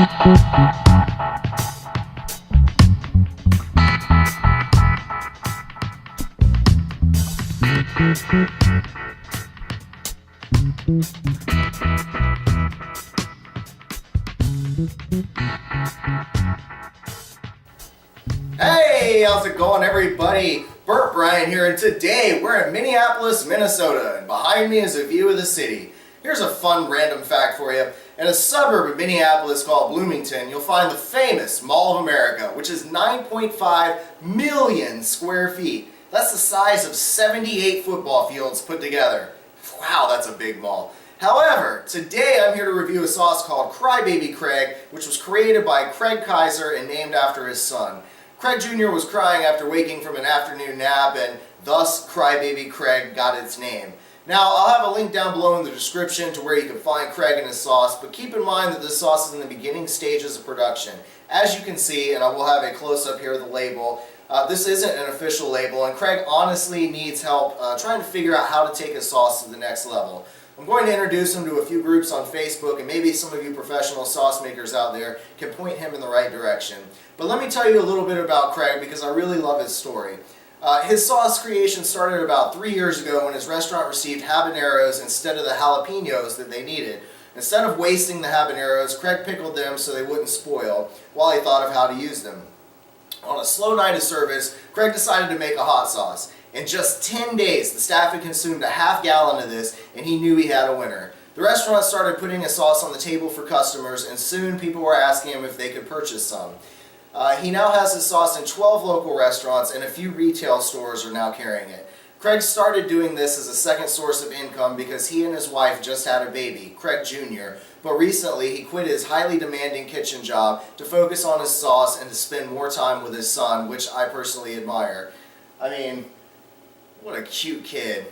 Hey, how's it going, everybody? Burt Bryan here, and today we're in Minneapolis, Minnesota, and behind me is a view of the city. Here's a fun random fact for you. In a suburb of Minneapolis called Bloomington, you'll find the famous Mall of America, which is 9.5 million square feet. That's the size of 78 football fields put together. Wow, that's a big mall. However, today I'm here to review a sauce called Crybaby Craig, which was created by Craig Kaiser and named after his son. Craig Jr. was crying after waking from an afternoon nap, and thus Crybaby Craig got its name. Now, I'll have a link down below in the description to where you can find Craig and his sauce, but keep in mind that this sauce is in the beginning stages of production. As you can see, and I will have a close-up here of the label, this isn't an official label, and Craig honestly needs help trying to figure out how to take his sauce to the next level. I'm going to introduce him to a few groups on Facebook, and maybe some of you professional sauce makers out there can point him in the right direction. But let me tell you a little bit about Craig because I really love his story. His sauce creation started about 3 years ago when his restaurant received habaneros instead of the jalapenos that they needed. Instead of wasting the habaneros, Craig pickled them so they wouldn't spoil while he thought of how to use them. On a slow night of service, Craig decided to make a hot sauce. In just 10 days, the staff had consumed a half gallon of this, and he knew he had a winner. The restaurant started putting his sauce on the table for customers, and soon people were asking him if they could purchase some. He now has his sauce in 12 local restaurants, and a few retail stores are now carrying it. Craig started doing this as a second source of income because he and his wife just had a baby, Craig Jr., but recently he quit his highly demanding kitchen job to focus on his sauce and to spend more time with his son, which I personally admire. I mean, what a cute kid.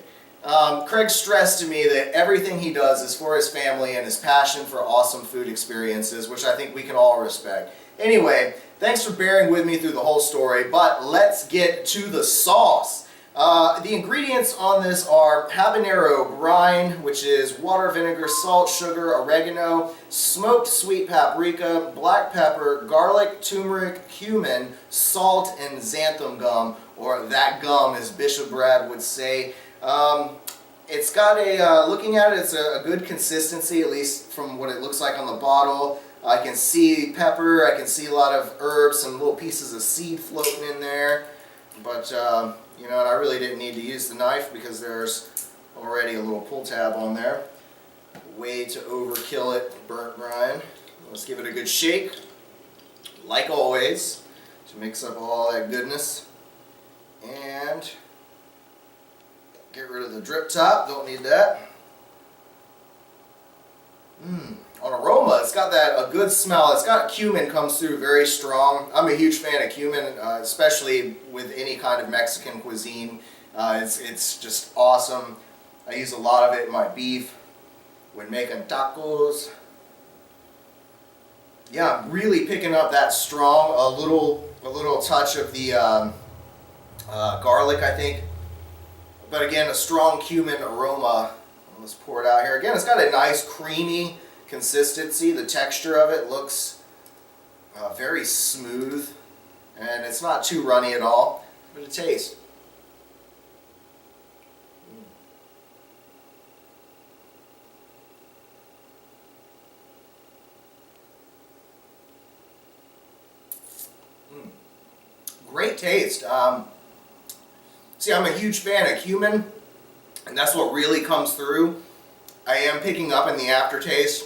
Craig stressed to me that everything he does is for his family and his passion for awesome food experiences, which I think we can all respect. Anyway, thanks for bearing with me through the whole story, but let's get to the sauce. The ingredients on this are habanero brine, which is water, vinegar, salt, sugar, oregano, smoked sweet paprika, black pepper, garlic, turmeric, cumin, salt, and xanthan gum, or that gum as Bishop Brad would say. It's got looking at it, it's a good consistency, at least from what it looks like on the bottle. I can see pepper, I can see a lot of herbs, some little pieces of seed floating in there. But, you know, and I really didn't need to use the knife because there's already a little pull tab on there. Way to overkill it, Burnt Bryan. Let's give it a good shake, like always, to mix up all that goodness. And get rid of the drip top, don't need that. On aroma, it's got a good smell. It's got cumin comes through very strong. I'm a huge fan of cumin, especially with any kind of Mexican cuisine. It's just awesome. I use a lot of it in my beef when making tacos. Yeah, I'm really picking up that strong, a little touch of the garlic, I think. But again, a strong cumin aroma. Let's pour it out here. Again, it's got a nice creamy consistency. The texture of it looks very smooth, and it's not too runny at all. But a taste. Great taste. See, I'm a huge fan of cumin, and that's what really comes through. I am picking up in the aftertaste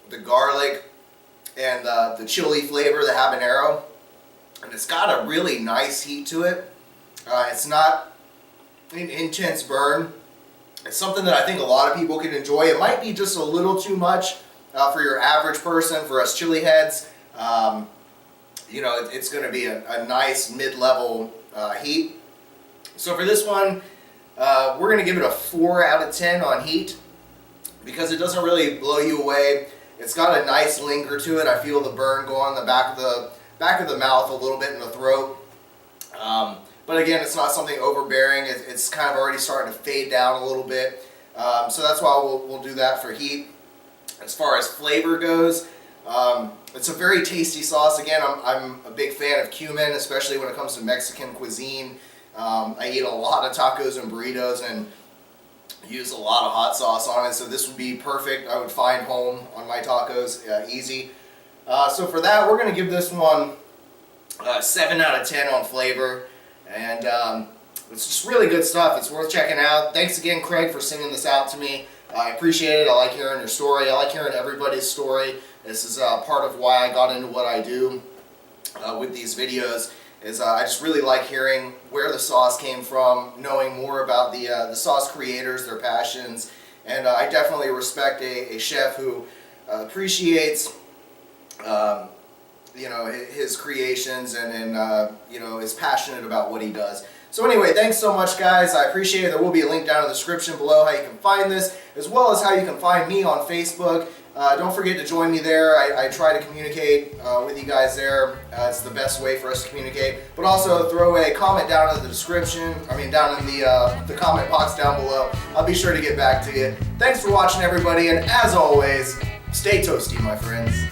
the garlic and the chili flavor, the habanero, and it's got a really nice heat to it. It's not an intense burn. It's something that I think a lot of people can enjoy. It might be just a little too much for your average person, for us chili heads. You know, it's going to be a nice mid-level heat. So for this one, we're going to give it a 4 out of 10 on heat because it doesn't really blow you away. It's got a nice linger to it. I feel the burn go on the back of the mouth, a little bit in the throat. But again, it's not something overbearing. It's kind of already starting to fade down a little bit. So that's why we'll do that for heat. As far as flavor goes, It's a very tasty sauce. Again, I'm a big fan of cumin, especially when it comes to Mexican cuisine. I eat a lot of tacos and burritos and use a lot of hot sauce on it, so this would be perfect. I would find home on my tacos easy. So for that, we're going to give this one 7 out of 10 on flavor, and it's just really good stuff. It's worth checking out. Thanks again, Craig, for sending this out to me. I appreciate it. I like hearing your story. I like hearing everybody's story. This is part of why I got into what I do with these videos. I just really like hearing where the sauce came from, knowing more about the sauce creators, their passions, and I definitely respect a chef who appreciates his creations and is passionate about what he does. So anyway, thanks so much, guys. I appreciate it. There will be a link down in the description below how you can find this, as well as how you can find me on Facebook. Don't forget to join me there. I try to communicate with you guys there. It's the best way for us to communicate. But also throw a comment down in the description, down in the comment box down below. I'll be sure to get back to you. Thanks for watching, everybody, and as always, stay toasty, my friends.